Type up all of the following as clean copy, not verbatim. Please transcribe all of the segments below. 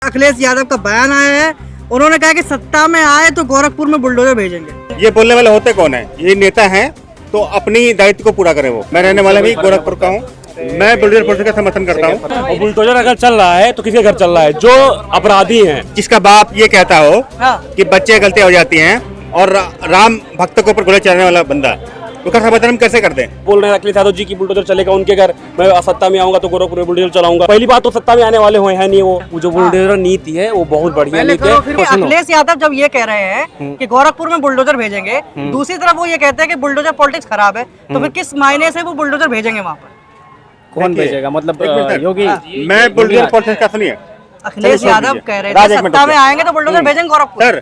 अखिलेश यादव का बयान आया है। उन्होंने कहा कि सत्ता में आए तो गोरखपुर में बुलडोजर भेजेंगे। ये बोलने वाले होते कौन है? ये नेता हैं तो अपनी दायित्व को पूरा करें। वो मैं रहने वाला भी गोरखपुर का हूँ। मैं बुलडोजर प्रोजेक्ट का समर्थन करता हूँ। और बुलडोजर अगर चल रहा है तो किसके घर चल रहा है? जो अपराधी हैं। जिसका बाप ये कहता हो हाँ। कि बच्चे गलतियां हो जाती हैं और राम भक्त के ऊपर गोले चलाने वाला बंदा, उसका समर्थन हम कैसे कर दें? बोल रहे हैं अखिलेश यादव जी की बुलडोजर चलेगा उनके घर, मैं सत्ता में आऊंगा तो गोरखपुर में बुलडोजर चलाऊंगा। पहली बात तो सत्ता में आने वाले हुए हैं नहीं। वो जो बुलडोजर नीति है वो बहुत बढ़िया नीति है। अखिलेश यादव जब ये कह रहे हैं कि गोरखपुर में बुलडोजर भेजेंगे, दूसरी तरफ वो ये कहते हैं कि बुलडोजर पॉलिटिक्स खराब है, तो फिर किस मायने से वो बुलडोजर भेजेंगे वहाँ पर? कौन भेजेगा? मतलब योगी? मैं बुलडोजर पॉलिटिक्स का सुनिए। अखिलेश यादव कह रहे हैं सत्ता में आएंगे तो बुलडोजर भेजेंगे गोरखपुर। सर,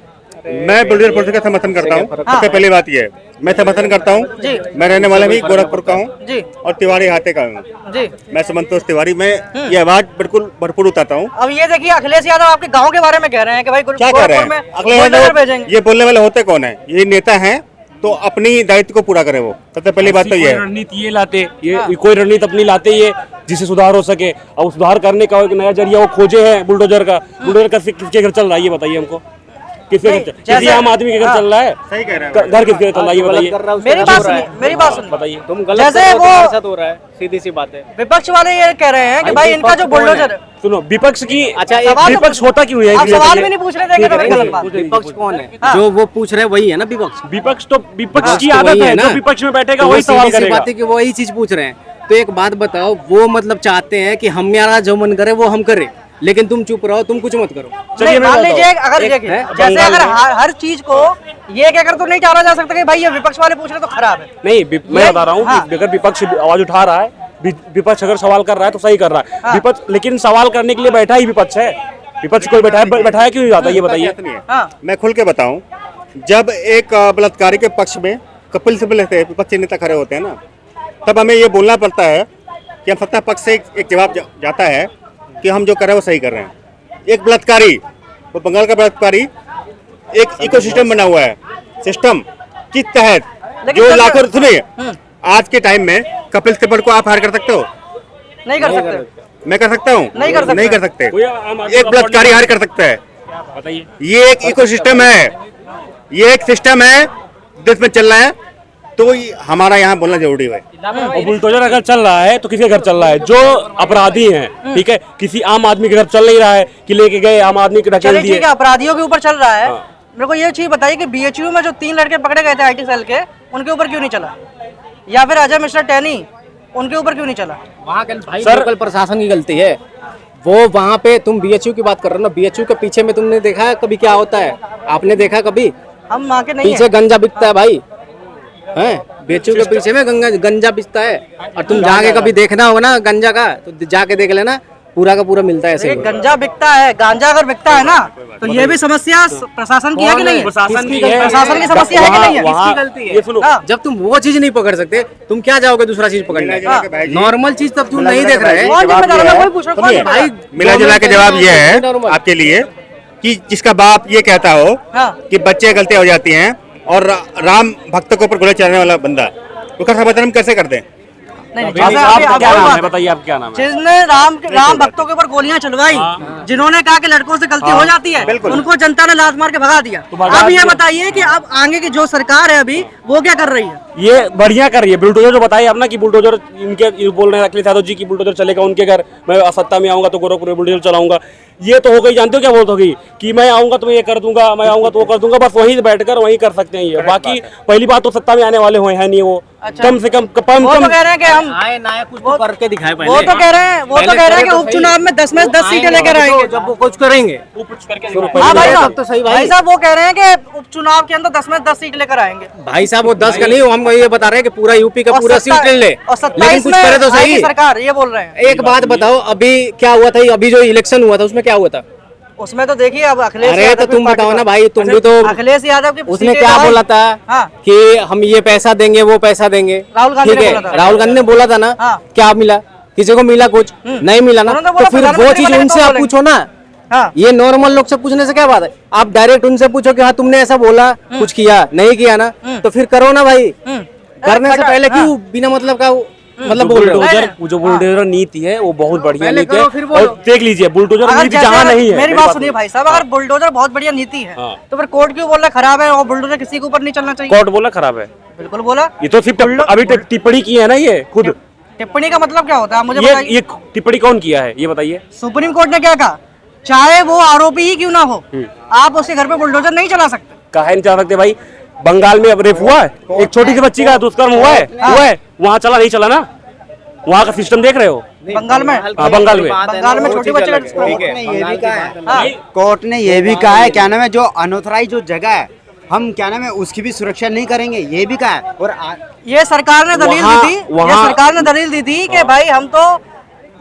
मैं बुलडोजर पॉलिटिक्स का समर्थन करता हूँ। सबसे पहली बात ये है, मैं समर्थन करता हूँ। मैं रहने वाला भी गोरखपुर का हूँ जी। और तिवारी हाथे का हूँ जी। मैं संतोष तिवारी। मैं ये आवाज बिल्कुल भरपूर उठाता हूँ। अब ये देखिए अखिलेश यादव आपके गांव के बारे में कह रहे हैं कि भाई क्या कह रहे गोरखपुर में हैं? अगले बुलडोजर भेजेंगे। ये बोलने वाले होते कौन है? ये नेता हैं तो अपनी दायित्व को पूरा करें। वो सबसे पहली बात तो ये है। रणनीति ये लाते, ये कोई रणनीति अपनी लाते ये जिससे सुधार हो सके, और सुधार करने का एक नया जरिया वो खोजे है बुलडोजर का। बुलडोजर का किसके घर चल रहा है ये बताइए हमको। किसी आम आदमी के घर चल रहा है? सही कह रहे हैं। घर किसके घर चल रहा है ये बताइए। मेरी बात सुनिए। बताइए। तुम गलत जैसे कर रहे हो, वो- तुम्हारे साथ हो रहा है, सीधी सी बात है। विपक्ष वाले ये कह रहे हैं कि भाई इनका जो बुलडोजर है। सुनो, विपक्ष की अच्छा, सवाल तो विपक्ष होता क्यों है? आप सवाल भी नहीं पूछ रहे थे कि भाई गलत बात। विपक्ष कौन है? हाँ। जो वो पूछ रहे वही है ना विपक्ष। विपक्ष तो विपक्ष की तो आदत वही है ना। जो विपक्ष में बैठेगा तो वही वो सवाल सीधी सी करेगा। बात है कि वो वही चीज पूछ रहे हैं। तो एक बात बताओ, वो मतलब चाहते हैं कि हमारा जो मन करे वो हम करें, लेकिन तुम चुप रहो, तुम कुछ मत करो। चलिए नहीं, मैं मान बताता लीजिए हूँ। अगर देखिए जैसे अगर हर चीज को ये कहकर तो नहीं टाला जा सकता कि भाई ये विपक्ष वाले पूछ रहे तो खराब है। नहीं, मैं बता रहा हूँ हाँ। कि अगर विपक्ष आवाज उठा रहा है, विपक्ष अगर सवाल कर रहा है तो सही कर रहा है। हाँ। विपक्ष लेकिन सवाल करने के लिए बैठा ही विपक्ष है। विपक्ष कोई बैठाया क्यों नहीं जाता ये बताइए। हाँ। मैं खुल के बताऊं, जब एक बलात्कारी के पक्ष में कपिल सिब्बल से विपक्षी नेता खड़े होते हैं ना, तब हमें ये बोलना पड़ता है कि हम सत्ता पक्ष से एक जवाब जाता है कि हम जो कर रहे हैं वो सही कर रहे हैं। एक बलात्कारी, वो बंगाल का बलात्कारी, एक इकोसिस्टम बना हुआ है, सिस्टम के तहत लेकिन जो सर- लाखों, सुनिए, आज के टाइम में कपिल सिब्बल को आप हायर कर सकते हो? नहीं कर सकते। मैं कर सकता हूँ? नहीं कर सकते। नहीं कर सकते। कोई आम आदमी एक का बलात्कारी हायर कर सकता है। बताइए। ये एक इकोसिस्टम है, ये एक सिस्टम है देश में चल रहा है, तो हमारा यहाँ बोलना जरूरी है। और बुलडोजर अगर चल रहा है तो किसके घर चल रहा है? जो अपराधी हैं, ठीक है, किसी आम आदमी के घर चल नहीं रहा है कि लेके गए आम आदमी को ढकेल चलिए दिए। ठीक है, अपराधियों के ऊपर चल रहा है। हाँ। मेरे को ये चीज बताइए कि बीएचयू में जो 3 लड़के पकड़े गए थे आईटी सेल के, उनके ऊपर क्यों नहीं चला? या फिर अजय मिश्रा टैनी, उनके ऊपर क्यों नहीं चला? वहाँ के भाई सर- लोकल प्रशासन की गलती है। वो वहाँ पे तुम बीएचयू की बात कर रहे हो ना, बीएचयू के पीछे में तुमने देखा है कभी क्या होता है? आपने देखा कभी? हम वहाँ के नहीं पीछे है। गंजा बिकता है भाई, हैं? बीएचयू के पीछे में गंजा बिकता है। और तुम जाके कभी देखना होगा ना गंजा का, तो जाके देख लेना, पूरा का पूरा मिलता है ऐसे देखिए, ही। गंजा बिकता है, गांजा अगर बिकता है ना, तो ये भी समस्या प्रशासन की है कि नहीं है? प्रशासन की किसकी है। प्रशासन की समस्या है कि नहीं है? वहाँ- किसकी गलती है? ये सुनो, हाँ। जब तुम वो चीज नहीं पकड़ सकते, तुम क्या जाओगे दूसरा चीज मिला जुला के भाई पकड़ने? जी- नॉर्मल चीज तब तुम मिला नहीं जुला देख के रहे भाई जी, कौन जवाब जिम्मेदार ये है? है। वही पूछ रहा हूँ, कौन सुनिए, जिम्मेदार है? भाई मिला जुला के जवाब ये है नॉर्मल। आपके लिए कि जिसका बाप ये कहता हो हाँ। कि बच्चे गलतियां हो जाती हैं और राम भक्त के ऊपर गोले चलाने वाला बंदा, उसका समर्थन हम कैसे कर दें? नहीं, आप जैसे अभी क्या वही नाम बात है? है। बताइए आप क्या नाम है? जिसने राम भक्तों के ऊपर गोलियां चलवाई, जिन्होंने कहा कि लड़कों से गलती हो जाती है, बिल्कुल। उनको जनता ने लात मार के भगा दिया। तो भगा अब ये दिया। बताइए कि अब आगे की जो सरकार है अभी, वो क्या कर रही है? ये बढ़िया कर रही है। बुलडोजर जो बताइए आप ना कि बुलडोजर इनके, ये बोल रहे हैं अखिलेश यादव जी की बुलडोजर चलेगा उनके घर, मैं सत्ता में आऊंगा तो गोरखपुर में बुलडोजर चलाऊंगा। ये तो हो गई, जानते हो क्या बोलते होगी कि मैं आऊंगा तो मैं ये कर दूंगा, मैं आऊंगा तो वो कर दूंगा। बस वही बैठकर वही कर सकते हैं ये। बाकी पहली बात तो सत्ता में आने वाले हुए हैं नहीं वो। अच्छा। कम से कम वो तो कह रहे हैं कि हम आए ना आए कुछ तो करके दिखाए पहले। वो तो कह रहे हैं कि उपचुनाव में 10 में 10 सीटें लेकर आएंगे। जब वो कुछ करेंगे। हाँ भाई साहब, तो सही भाई। भाई साहब वो कह रहे हैं कि उपचुनाव के अंदर 10 में 10 सीट लेकर आएंगे। भाई साहब वो 10 का नहीं, वो हम ये बता रहे हैं कि पूरा यूपी का और पूरा सत्ता- सीट ले, और 27 लेकिन कुछ में करे तो आएगी सही। सरकार, ये बोल रहे हैं। एक बात बताओ, अभी क्या हुआ था? अभी जो इलेक्शन हुआ था उसमें क्या हुआ था? उसमें तो देखिए अब अखिलेश अरे यादव तो की तुम पार्टी बताओ का- ना भाई, तुम भी तो। अखिलेश यादव की उसने सीटें क्या तो बोला था हाँ। कि हम ये पैसा देंगे वो पैसा देंगे? राहुल गांधी ठीक ने है, बोला था। राहुल गांधी ने बोला था ना। हाँ। क्या मिला? किसी को मिला? कुछ नहीं मिला ना। उन्होंने तो बोला फिर वो प्रधानमंत्री चीज बनेंगे उनसे तो आप बोलेंगे। पूछो ना। हाँ। ये नॉर्मल लोग से पूछने से क्या बात है? आप डायरेक्ट उनसे पूछो कि हाँ तुमने ऐसा बोला, कुछ किया नहीं किया ना, तो फिर करो ना भाई। करने से पहले क्यों बिना मतलब का मतलब बोल रहे हो। बुलडोजर जो बुलडोजर नीति है वो बहुत बढ़िया पहले नीति करो, है। फिर बोलो। और देख लीजिए बुलडोजर अगर नीति जैसे जहाँ अगर- नहीं है, मेरी बात सुनिए भाई साहब, अगर बुलडोजर बहुत बढ़िया नीति है हाँ। तो फिर कोर्ट क्यों बोल रहा है खराब है और बुलडोजर किसी के ऊपर नहीं चलना चाहिए? कोर्ट बोला खराब है, बिल्कुल बोला। ये तो सिर्फ अभी टिप्पणी की है ना ये खुद। टिप्पणी का मतलब क्या होता है मुझे ये बताइए? टिप्पणी कौन किया है ये बताइए। सुप्रीम कोर्ट ने क्या कहा, चाहे वो आरोपी ही क्यों ना हो, आप उसके घर पे बुलडोजर नहीं चला सकते। काहे नहीं चला सकते भाई? बंगाल में अब रेप हुआ है, एक छोटी सी बच्ची का दुष्कर्म हुआ है, वहाँ चला नहीं चला ना? वहाँ का सिस्टम देख रहे हो? बंगाल में, हाँ, बंगाल में छोटी बच्चे का कोर्ट ने ये भी कहा है, हाँ। कोर्ट ने ये भी कहा है क्या नाम है, जो अनऑथराइज जो जगह है हम क्या नाम है उसकी भी सुरक्षा नहीं करेंगे, ये भी कहा है। और ये सरकार ने दलील दी थी, ये सरकार ने दलील दी थी कि भाई हम तो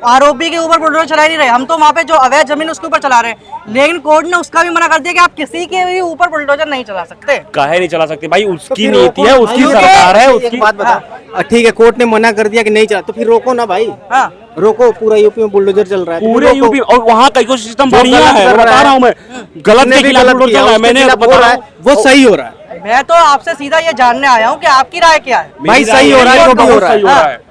आरोपी के ऊपर बुलडोजर चला ही नहीं रहे, हम तो वहाँ पे जो अवैध जमीन उसके ऊपर चला रहे हैं। लेकिन कोर्ट ने उसका भी मना कर दिया कि आप किसी के भी ऊपर बुलडोजर नहीं चला सकते। काहे नहीं चला सकते भाई? उसकी फिर नीति है, रोको। उसकी भाई, सरकार है, एक उसकी बात बता, ठीक है कोर्ट ने मना कर दिया कि नहीं चला, तो फिर रोको ना भाई। हाँ, रोको, पूरा यूपी में बुलडोजर चल रहा है, तो पूरे फिर रोको। यूपी और वहाँ का इकोसिस्टम जो बढ़िया गलत है, कर बता रहा हूँ मैं। गलत उसने के भी खिलाफ गलत बुलडोजर किया, चला है, उसके मैंने खिलाफ बता हो रहा रहा हूँ। है, वो सही हो रहा है मैं तो आपसे सीधा ये जानने आया हूँ कि आपकी राय क्या है। भाई, सही हो रहा है, जो भी हो रहा है। सही हो रहा है।